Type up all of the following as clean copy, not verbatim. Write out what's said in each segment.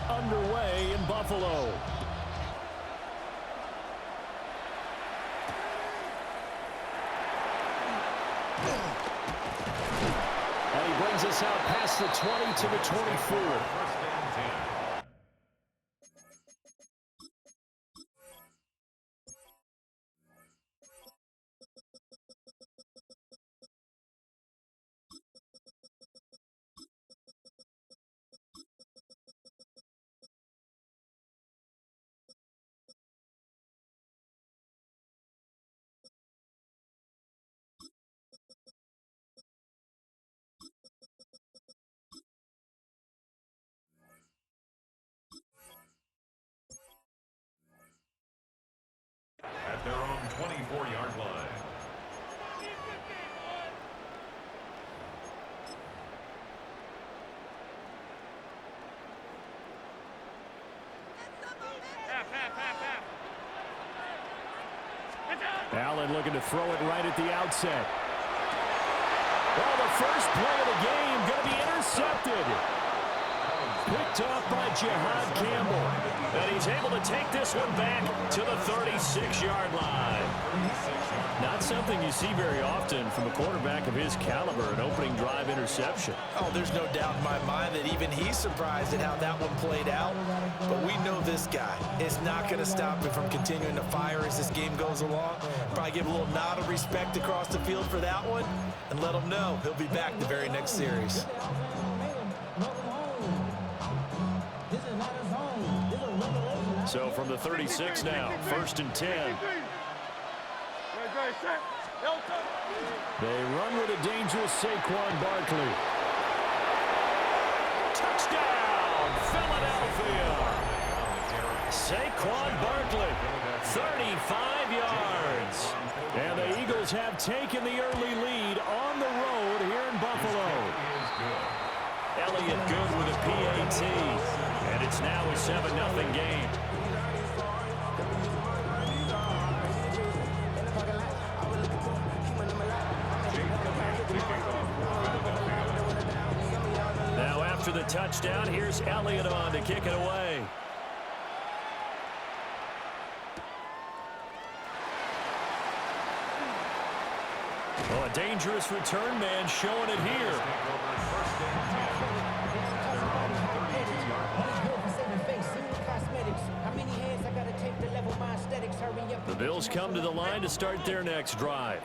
underway in Buffalo. And he brings us out past the 20 to the 24. At their own 24-yard line. Allen looking to throw it right at the outset. Well, the first play of the game going to be intercepted. Picked off by Jihad Campbell. And he's able to take this one back to the 36-yard line. Not something you see very often from a quarterback of his caliber, an opening drive interception. Oh, there's no doubt in my mind that even he's surprised at how that one played out. But we know this guy is not going to stop him from continuing to fire as this game goes along. Probably give a little nod of respect across the field for that one and let him know he'll be back the very next series. So from the 36 now, 1st and 10. They run with a dangerous Saquon Barkley. Touchdown, Philadelphia! Saquon Barkley, 35 yards. And the Eagles have taken the early lead on the road here in Buffalo. Elliott good with a PAT. And it's now a 7-0 game. Now after the touchdown, here's Elliott on to kick it away. Oh, a dangerous return man showing it here. The Bills come to the line to start their next drive.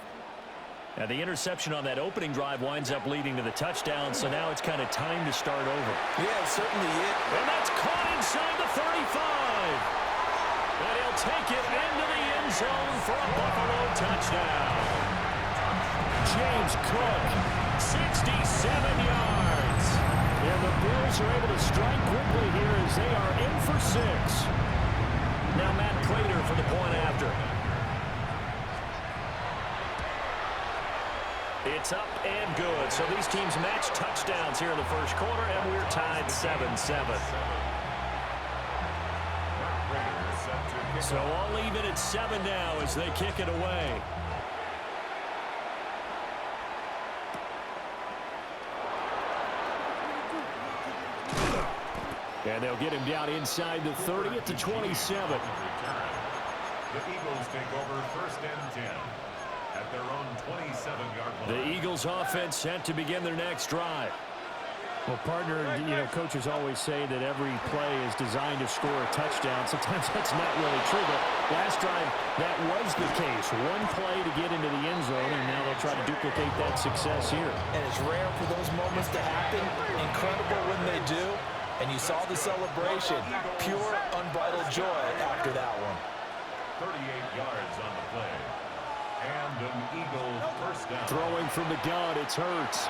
Now, the interception on that opening drive winds up leading to the touchdown, so now it's kind of time to start over. Yeah, certainly it. And that's caught inside the 35. And he'll take it into the end zone for a Buffalo touchdown. James Cook, 67 yards. And the Bills are able to strike quickly here as they are in for 6. Now Matt Prater for the point after. It's up and good. So these teams match touchdowns here in the first quarter, and we're tied 7-7. So all even at 7 now as they kick it away. And they'll get him down inside the 30 at the 27. The Eagles take over 1st and 10 at their own 27-yard line. The Eagles offense set to begin their next drive. Well, partner, coaches always say that every play is designed to score a touchdown. Sometimes that's not really true, but last drive, that was the case. One play to get into the end zone, and now they'll try to duplicate that success here. And it's rare for those moments to happen. Incredible when they do. And you saw the celebration. Pure, unbridled joy after that one. 38 yards on the play. And an Eagle first down. Throwing from the gun, it's Hurts.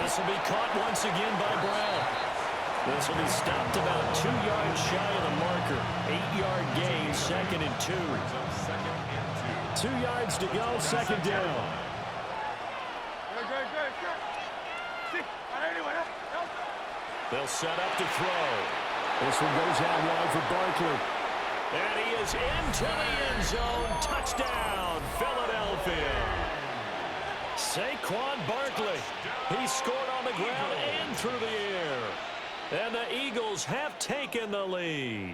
This will be caught once again by Brown. This will be stopped about 2 yards shy of the marker. 8-yard gain, 2nd and 2. 2 yards to go, 2nd down. They'll set up to throw. This one goes out wide for Barkley. And he is into the end zone. Touchdown, Philadelphia. Saquon Barkley. He scored on the ground and through the air. And the Eagles have taken the lead.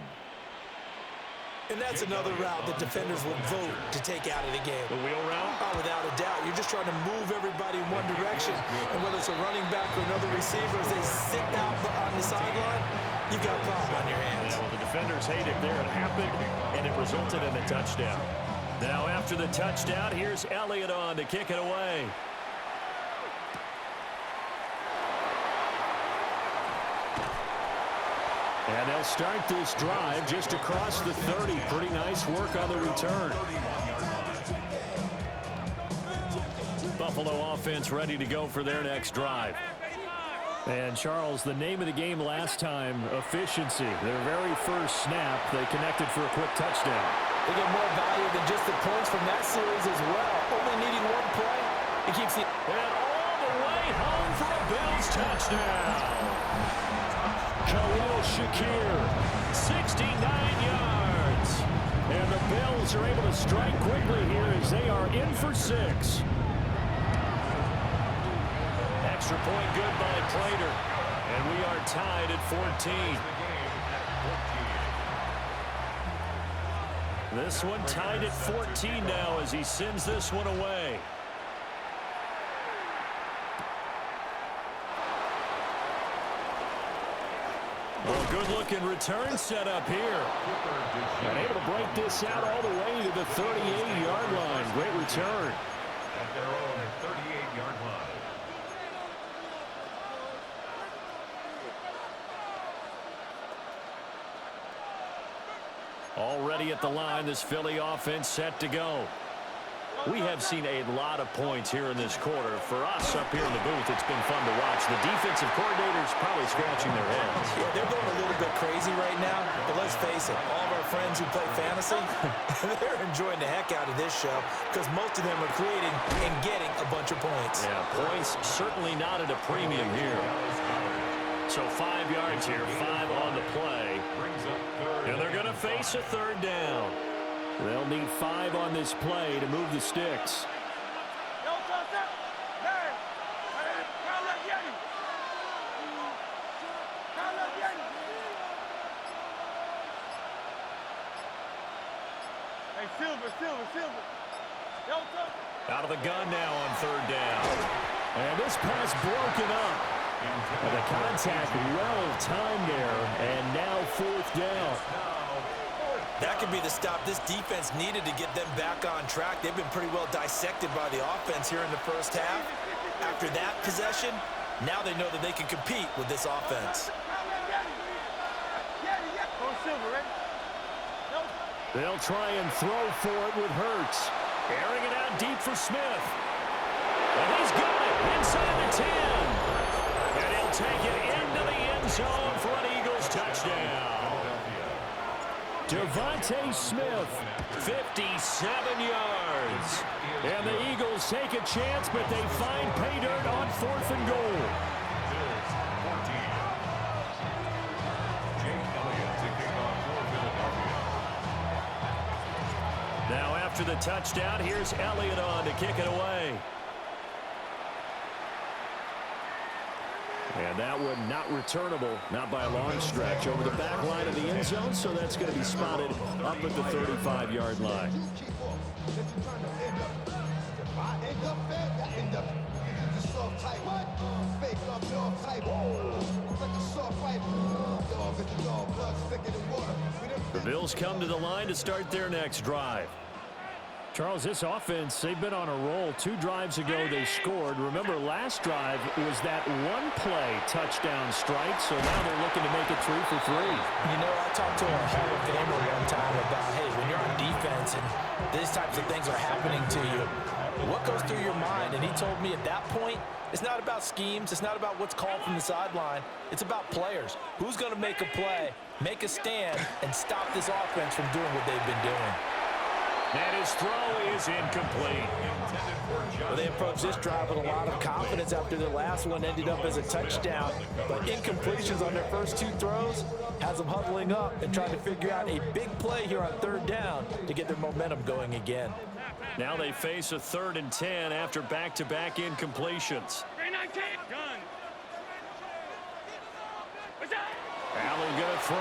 And that's another route that defenders will vote to take out of the game. The wheel route? Oh, without a doubt. You're just trying to move everybody in one direction. And whether it's a running back or another receiver, as they sit out on the sideline, you've got a problem on your hands. Yeah, well, the defenders hate it there. It happened, and it resulted in a touchdown. Now, after the touchdown, here's Elliott on to kick it away. And they'll start this drive just across the 30. Pretty nice work on the return. Buffalo offense ready to go for their next drive. And, Charles, the name of the game last time, efficiency. Their very first snap, they connected for a quick touchdown. They get more value than just the points from that series as well. Only needing one play, it keeps the... And all the way home for a Bills touchdown. Khalil Shakir, 69 yards. And the Bills are able to strike quickly here as they are in for 6. Extra point good by Prater. And we are tied at 14. This one tied at 14 now as he sends this one away. Well, good-looking return set up here. And able to break this out all the way to the 38-yard line. Great return. At their own 38-yard line. Already at the line, this Philly offense set to go. We have seen a lot of points here in this quarter. For us up here in the booth, it's been fun to watch. The defensive coordinators probably scratching their heads. Yeah, they're going a little bit crazy right now, but let's face it, all of our friends who play fantasy, they're enjoying the heck out of this show because most of them are creating and getting a bunch of points. Yeah, points certainly not at a premium here. So 5 yards here, 5 on the play. And they're going to face a third down. They'll need 5 on this play to move the sticks. Hey, Silver. Out of the gun now on third down. And this pass broken up. And the contact well timed there. And now 4th down. That could be the stop this defense needed to get them back on track. They've been pretty well dissected by the offense here in the first half. After that possession, now they know that they can compete with this offense. They'll try and throw for it with Hurts. Airing it out deep for Smith. And he's got it inside the 10. And he'll take it into the end zone for an Eagles touchdown. Devontae Smith, 57 yards. And the Eagles take a chance, but they find pay dirt on 4th and goal. Now after the touchdown, here's Elliott on to kick it away. And that one not returnable, not by a long stretch, over the back line of the end zone, so that's going to be spotted up at the 35-yard line. The Bills come to the line to start their next drive. Charles, this offense, they've been on a roll. 2 drives ago, they scored. Remember, last drive was that one-play touchdown strike, so now they're looking to make it 3 for 3. You know, I talked to a Hall of Famer one time about, hey, when you're on defense and these types of things are happening to you, what goes through your mind? And he told me at that point, it's not about schemes. It's not about what's called from the sideline. It's about players. Who's going to make a play, make a stand, and stop this offense from doing what they've been doing? And his throw is incomplete. Well, they approached this drive with a lot of confidence after their last one ended up as a touchdown. But incompletions on their first 2 throws has them huddling up and trying to figure out a big play here on 3rd down to get their momentum going again. Now they face a 3rd and 10 after back-to-back incompletions. Allen going to throw.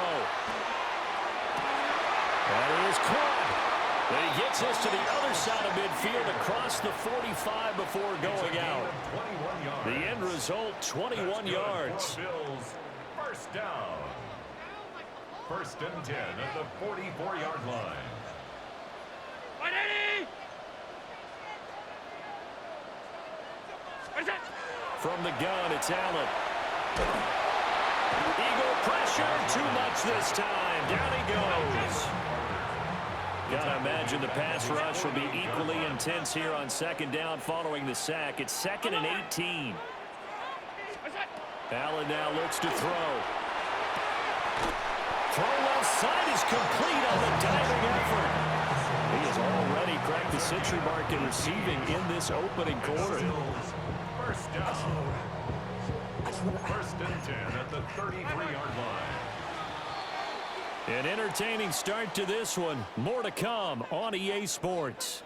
That is caught. And he gets us to the other side of midfield across the 45 before going out. The end result, 21 yards. Bills, first down. First and 10 at the 44-yard line. From the gun, it's Allen. Eagle pressure, too much this time. Down he goes. Gotta imagine the pass rush will be equally intense here on second down following the sack. It's 2nd and 18. Allen now looks to throw. Throw left side is complete on the diving effort. He has already cracked the century mark in receiving in this opening quarter. First down. First and 10 at the 33-yard line. An entertaining start to this one. More to come on EA Sports.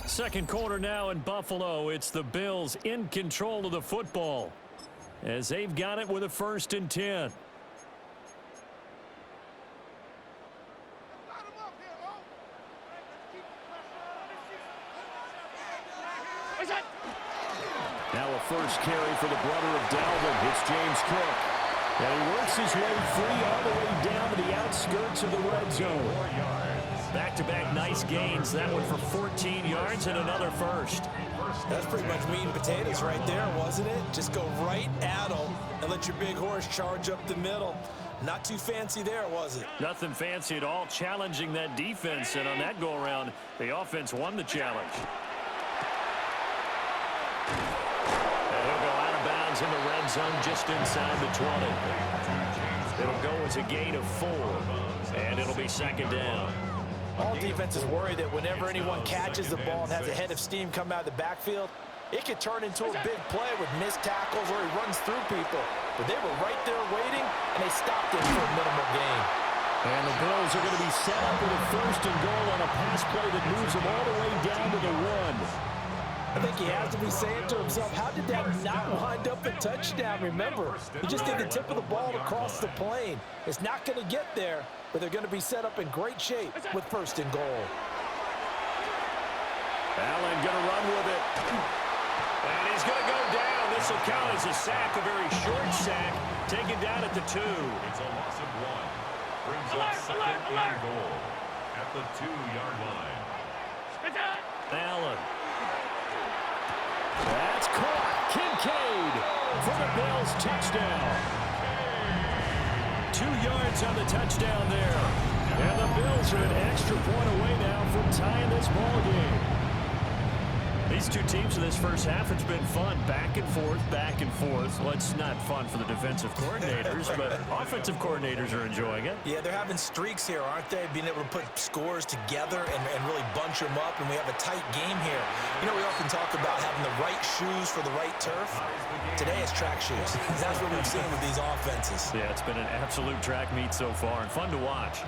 Second quarter now in Buffalo. It's the Bills in control of the football as they've got it with a 1st and 10. Now a first carry for the brother of Dalvin. It's James Cook. And he works his way free all the way down to the outskirts of the red zone. Back-to-back nice gains. That one for 14 yards and another first. That's pretty much meat and potatoes right there, wasn't it? Just go right at them and let your big horse charge up the middle. Not too fancy there, was it? Nothing fancy at all, challenging that defense. And on that go-around, the offense won the challenge. In the red zone just inside the 20. It'll go as a gain of 4, and it'll be 2nd down. All defenses worry that whenever anyone catches the ball and has a head of steam come out of the backfield, it could turn into a big play with missed tackles or he runs through people. But they were right there waiting, and they stopped him for a minimal gain. And the Bills are going to be set up with a 1st and goal on a pass play that moves them all the way down to the 1. I think he has to be saying to himself, how did that not wind up a touchdown? Remember, he just did the tip of the ball across the plane. It's not going to get there, but they're going to be set up in great shape with 1st and goal. Allen going to run with it. And he's going to go down. This will count as a sack, a very short sack, taken down at the 2. It's a loss of 1. Brings up 2nd and goal at the 2-yard line. Allen. That's caught. Kincaid for the Bills touchdown. 2 yards on the touchdown there. And the Bills are an extra point away now from tying this ball game. These two teams in this first half, it's been fun. Back and forth, back and forth. Well, it's not fun for the defensive coordinators, but offensive coordinators are enjoying it. Yeah, they're having streaks here, aren't they? Being able to put scores together and really bunch them up, and we have a tight game here. You know, we often talk about having the right shoes for the right turf. Today it's track shoes. That's what we've seen with these offenses. Yeah, it's been an absolute track meet so far, and fun to watch.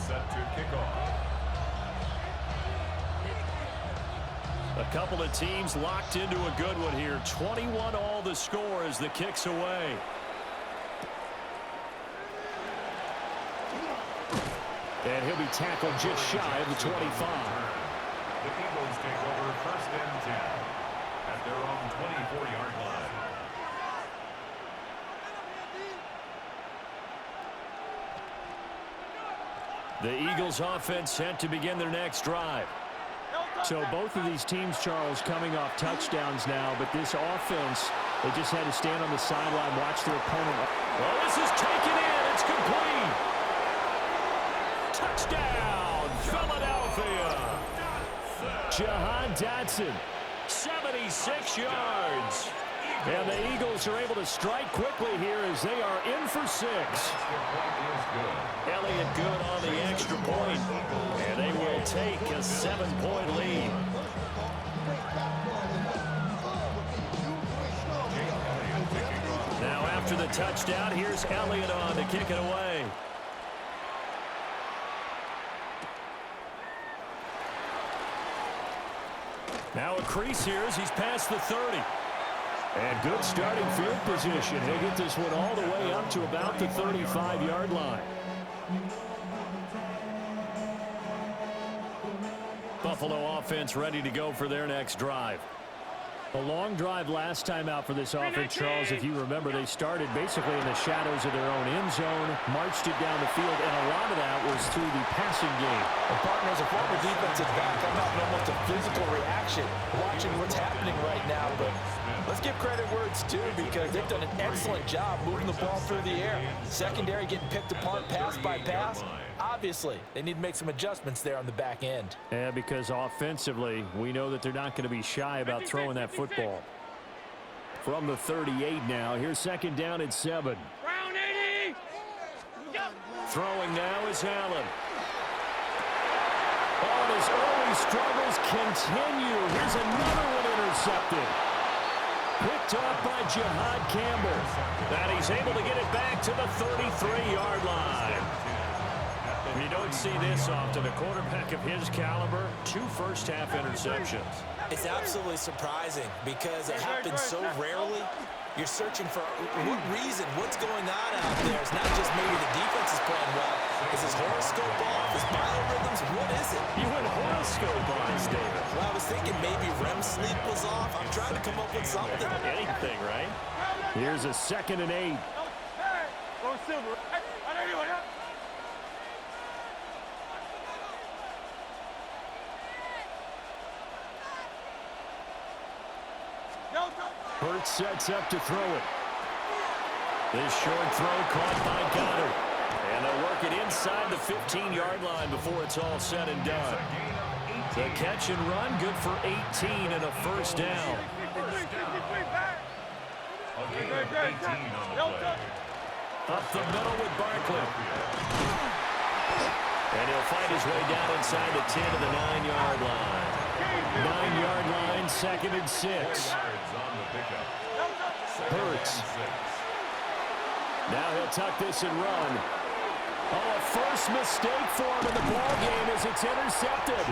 Set to kick off. A couple of teams locked into a good one here. 21 all the score as the kick's away. And he'll be tackled just shy of the 25. The Eagles take over 1st and 10 at their own 24-yard line. The Eagles offense set to begin their next drive. So both of these teams, Charles, coming off touchdowns now, but this offense, they just had to stand on the sideline, watch their opponent. Well, this is taken in. It's complete. Touchdown, Philadelphia. Jahan Dotson, 76 yards. And the Eagles are able to strike quickly here as they are in for 6. Elliott good on the extra point, and they will take a 7-point lead. Now after the touchdown, here's Elliott on to kick it away. Now a crease here as he's past the 30. And good starting field position. He'll get this one all the way up to about the 35-yard line. Buffalo offense ready to go for their next drive. A long drive last time out for this offense, Charles. If you remember, they started basically in the shadows of their own end zone, marched it down the field, and a lot of that was through the passing game. And partner, as a former defensive back, I'm having almost a physical reaction watching what's happening right now. But let's give credit where it's due because they've done an excellent job moving the ball through the air. Secondary getting picked apart pass by pass. Obviously, they need to make some adjustments there on the back end. Yeah, because offensively, we know that they're not going to be shy about throwing that football. From the 38 now, here's second down at 7. Throwing now is Allen. Oh, his early struggles continue. Here's another one intercepted. Picked up by Jihad Campbell. And he's able to get it back to the 33-yard line. You don't see this often. A quarterback of his caliber, 2 first-half interceptions. It's absolutely surprising because it happens so rarely. You're searching for what reason, what's going on out there. It's not just maybe the defense is playing well. Is his horoscope off? His biorhythms? What is it? You went horoscope on us, David. Well, I was thinking maybe REM sleep was off. I'm trying to come up with something. Anything, right? Here's a 2nd and 8. Hurts sets up to throw it. This short throw caught by Goddard. And they'll work it inside the 15-yard line before it's all said and done. The catch and run, good for 18 and a first down. Up the middle with Barkley. And he'll fight his way down inside the 10 to the 9-yard line. 9-yard line, 2nd and 6. Hurts. Now he'll tuck this and run. Oh, a first mistake for him in the ball game as it's intercepted.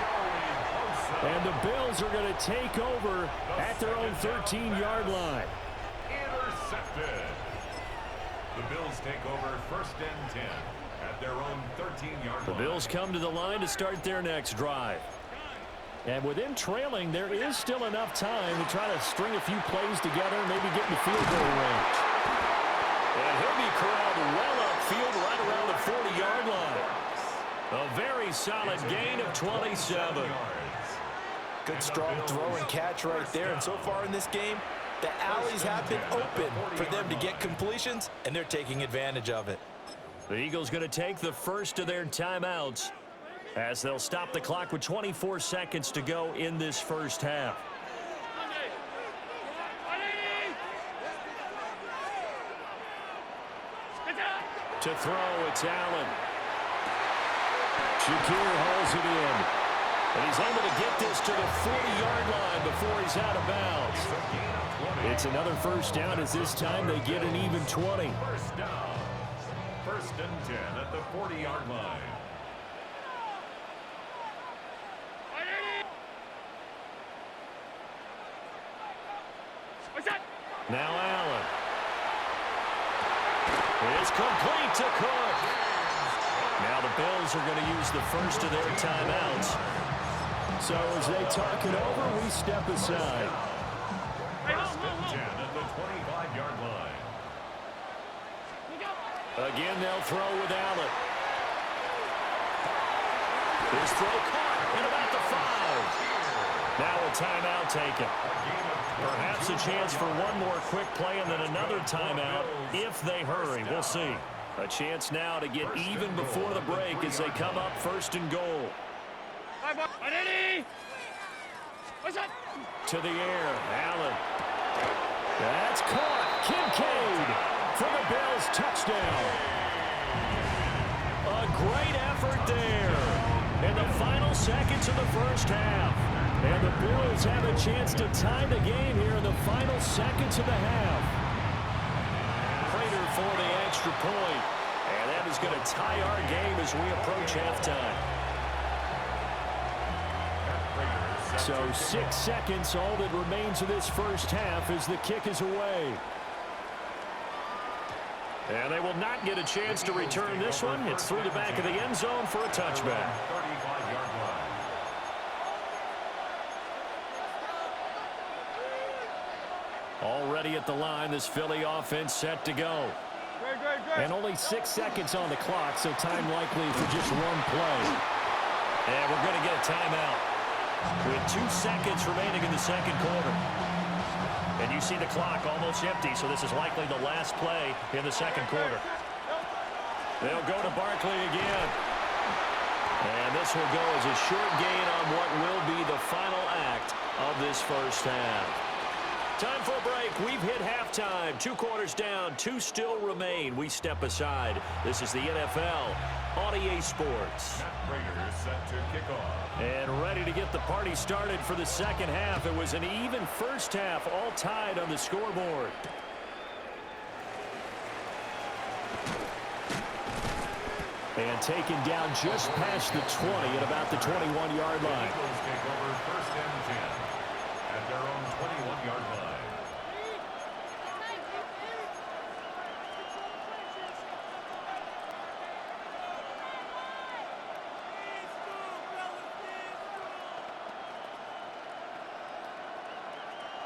And the Bills are going to take over at their own 13-yard line. Intercepted. The Bills take over 1st and 10 at their own 13-yard line. The Bills come to the line to start their next drive. And with him trailing, there is still enough time to try to string a few plays together and maybe get in the field goal range. And he'll be corralled well upfield right around the 40-yard line. A very solid gain of 27. Good strong throw and catch right there. And so far in this game, the alleys have been open for them to get completions, and they're taking advantage of it. The Eagles going to take the first of their timeouts as they'll stop the clock with 24 seconds to go in this first half. To throw, it's Allen. Shakir holds it in. And he's able to get this to the 40-yard line before he's out of bounds. It's another first down as this time they get an even 20. First down. 1st and 10 at the 40-yard line. Now Allen. It's complete to Cook. Now the Bills are going to use the first of their timeouts. So as they talk it over, we step aside. 1st and 10 at the 25-yard line. Again, they'll throw with Allen. His throw caught at about the 5. Now a timeout taken. Perhaps a chance for one more quick play and then another timeout if they hurry. We'll see. A chance now to get even before the break as they come up 1st and goal. To the air, Allen. That's caught. Kincaid for the Bills touchdown. A great effort there in the final seconds of the first half. And the Bills have a chance to tie the game here in the final seconds of the half. Prater for the extra point. And that is going to tie our game as we approach halftime. So 6 seconds, all that remains of this first half as the kick is away. And they will not get a chance to return this one. It's through the back of the end zone for a touchback. 35-yard line. Already at the line, this Philly offense set to go. And only 6 seconds on the clock, so time likely for just one play. And we're going to get a timeout with 2 seconds remaining in the second quarter. And you see the clock almost empty, so this is likely the last play in the second quarter. They'll go to Barkley again. And this will go as a short gain on what will be the final act of this first half. Time for a break. We've hit halftime. 2 quarters down. 2 still remain. We step aside. This is the NFL on EA Sports. Matt Prater set to kick off. And ready to get the party started for the second half. It was an even first half, all tied on the scoreboard. And taken down just past the 20 at about the 21-yard line. The Eagles take over first and 10 at their own 21-yard line.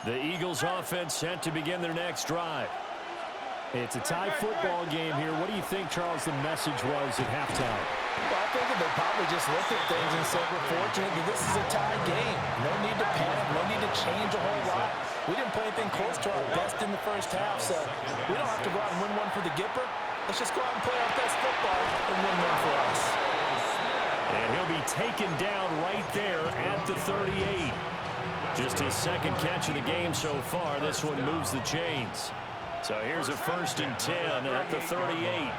The Eagles offense set to begin their next drive. It's a tie football game here. What do you think, Charles, the message was at halftime? Well, I think they probably just looked at things and said, we're fortunate that this is a tie game. No need to panic, no need to change a whole lot. We didn't play anything close to our best in the first half, so we don't have to go out and win one for the Gipper. Let's just go out and play our best football and win one for us. And he'll be taken down right there at the 38. Just his second catch of the game so far. This one moves the chains. So here's a first and 10 at the 38.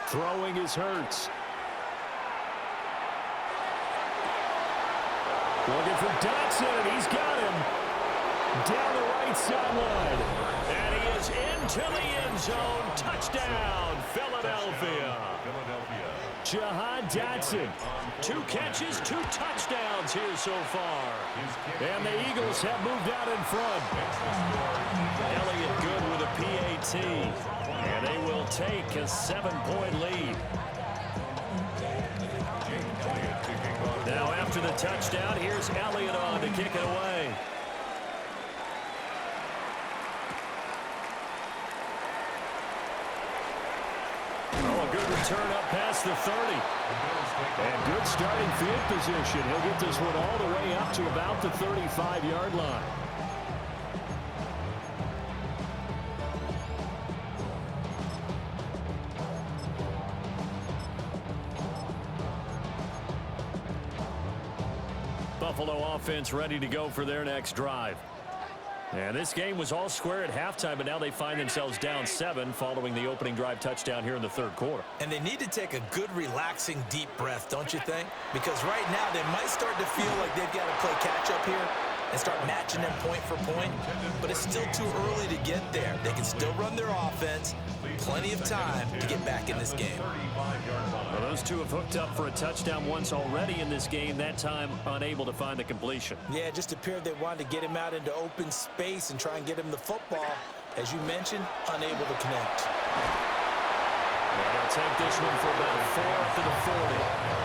Throwing is Hurts. Looking for Dotson, and he's got him down the right sideline. And he is into the end zone. Touchdown, Philadelphia. Jahan Dotson, 2 catches, 2 touchdowns here so far. And the Eagles have moved out in front. Elliott good with a PAT. And they will take a 7-point lead. Now after the touchdown, here's Elliott on to kick it away. Oh, a good return up past the 30. And good starting field position. He'll get this one all the way up to about the 35-yard line. Buffalo offense ready to go for their next drive. And this game was all square at halftime, but now they find themselves down 7 following the opening drive touchdown here in the third quarter. And they need to take a good, relaxing, deep breath, don't you think? Because right now they might start to feel like they've got to play catch-up here and start matching them point for point. But it's still too early to get there. They can still run their offense. Plenty of time to get back in this game. Well, those two have hooked up for a touchdown once already in this game, that time unable to find the completion. Yeah, it just appeared they wanted to get him out into open space and try and get him the football. As you mentioned, unable to connect. And they'll take this one for about 4 up to the 40.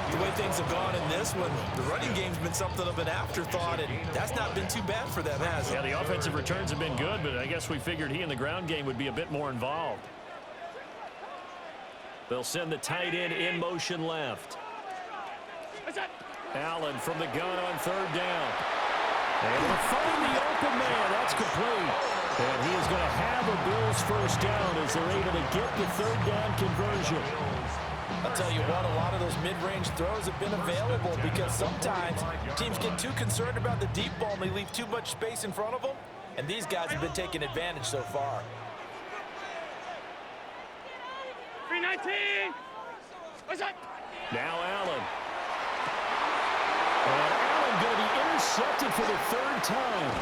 The way things have gone in this one, the running game's been something of an afterthought, and that's not been too bad for them, has it? Yeah, the offensive returns have been good, but I guess we figured he in the ground game would be a bit more involved. They'll send the tight end in motion left. Allen from the gun on 3rd down. And to find the open man, that's complete. And he is going to have a Bills first down as they're able to get the 3rd down conversion. I'll tell you what, a lot of those mid-range throws have been available because sometimes teams get too concerned about the deep ball and they leave too much space in front of them, and these guys have been taking advantage so far. 319. What's up? Now Allen. And Allen going to be intercepted for the 3rd time.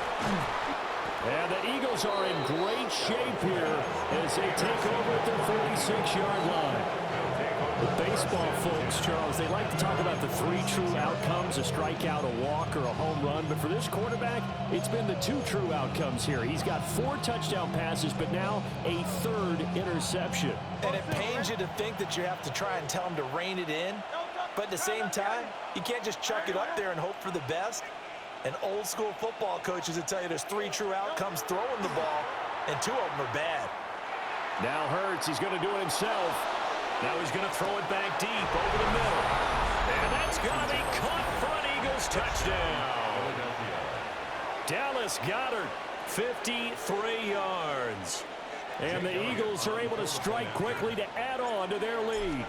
And the Eagles are in great shape here as they take over at their 46-yard line. The baseball folks, Charles, they like to talk about the three true outcomes, a strikeout, a walk, or a home run. But for this quarterback, it's been the two true outcomes here. He's got 4 touchdown passes, but now a 3rd interception. And it pains you to think that you have to try and tell him to rein it in. But at the same time, you can't just chuck it up there and hope for the best. And old school football coaches will tell you there's 3 true outcomes throwing the ball, and 2 of them are bad. Now Hurts, he's going to do it himself. Now he's going to throw it back deep over the middle. And that's going to be caught for an Eagles touchdown. Dallas Goedert, 53 yards. And the Eagles are able to strike quickly to add on to their lead.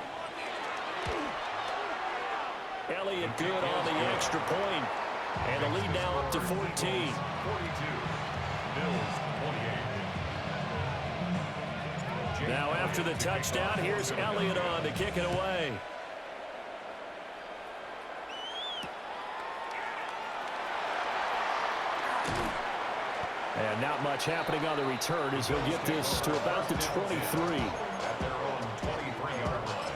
Elliott good on the extra point. And the lead now up to 14. 42. Bills 28. Now after the touchdown, here's Elliott on to kick it away. And not much happening on the return as he'll get this to about the 23. At their own 23-yard line.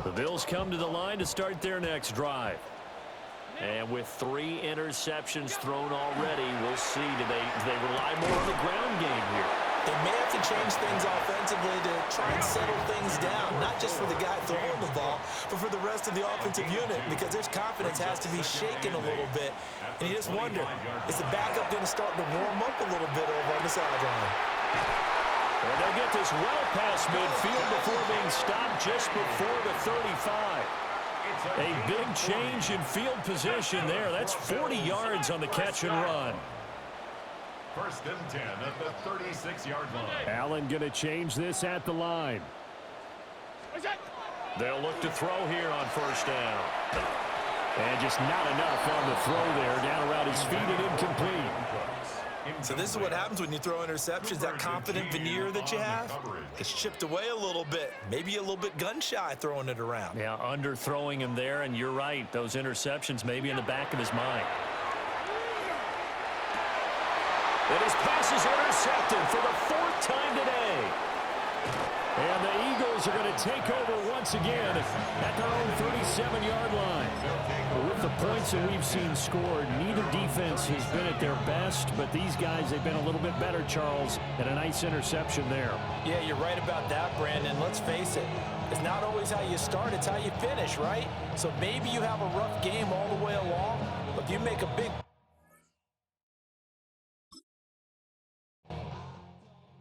The Bills come to the line to start their next drive. And with 3 interceptions thrown already, we'll see. Do they rely more on the ground game here? They may have to change things offensively to try and settle things down, not just for the guy throwing the ball, but for the rest of the offensive unit, because their confidence has to be shaken a little bit. And you just wonder, is the backup going to start to warm up a little bit over on the sideline? And they'll get this well past midfield before being stopped just before the 35. A big change in field position there. That's 40 yards on the catch and run. 1st and 10 at the 36-yard line. Allen going to change this at the line. They'll look to throw here on 1st down. And just not enough on the throw there. Down around his feet and incomplete. So this is what happens when you throw interceptions. That confident veneer that you have is chipped away a little bit. Maybe a little bit gun-shy throwing it around. Yeah, underthrowing him there, and you're right. Those interceptions may be in the back of his mind. And his pass is intercepted for the 4th time today. And the Eagles are going to take over once again at their own 37-yard line. With the points that we've seen scored, neither defense has been at their best, but these guys, they've been a little bit better, Charles, and a nice interception there. Yeah, you're right about that, Brandon. Let's face it. It's not always how you start, it's how you finish, right? So maybe you have a rough game all the way along, but if you make a big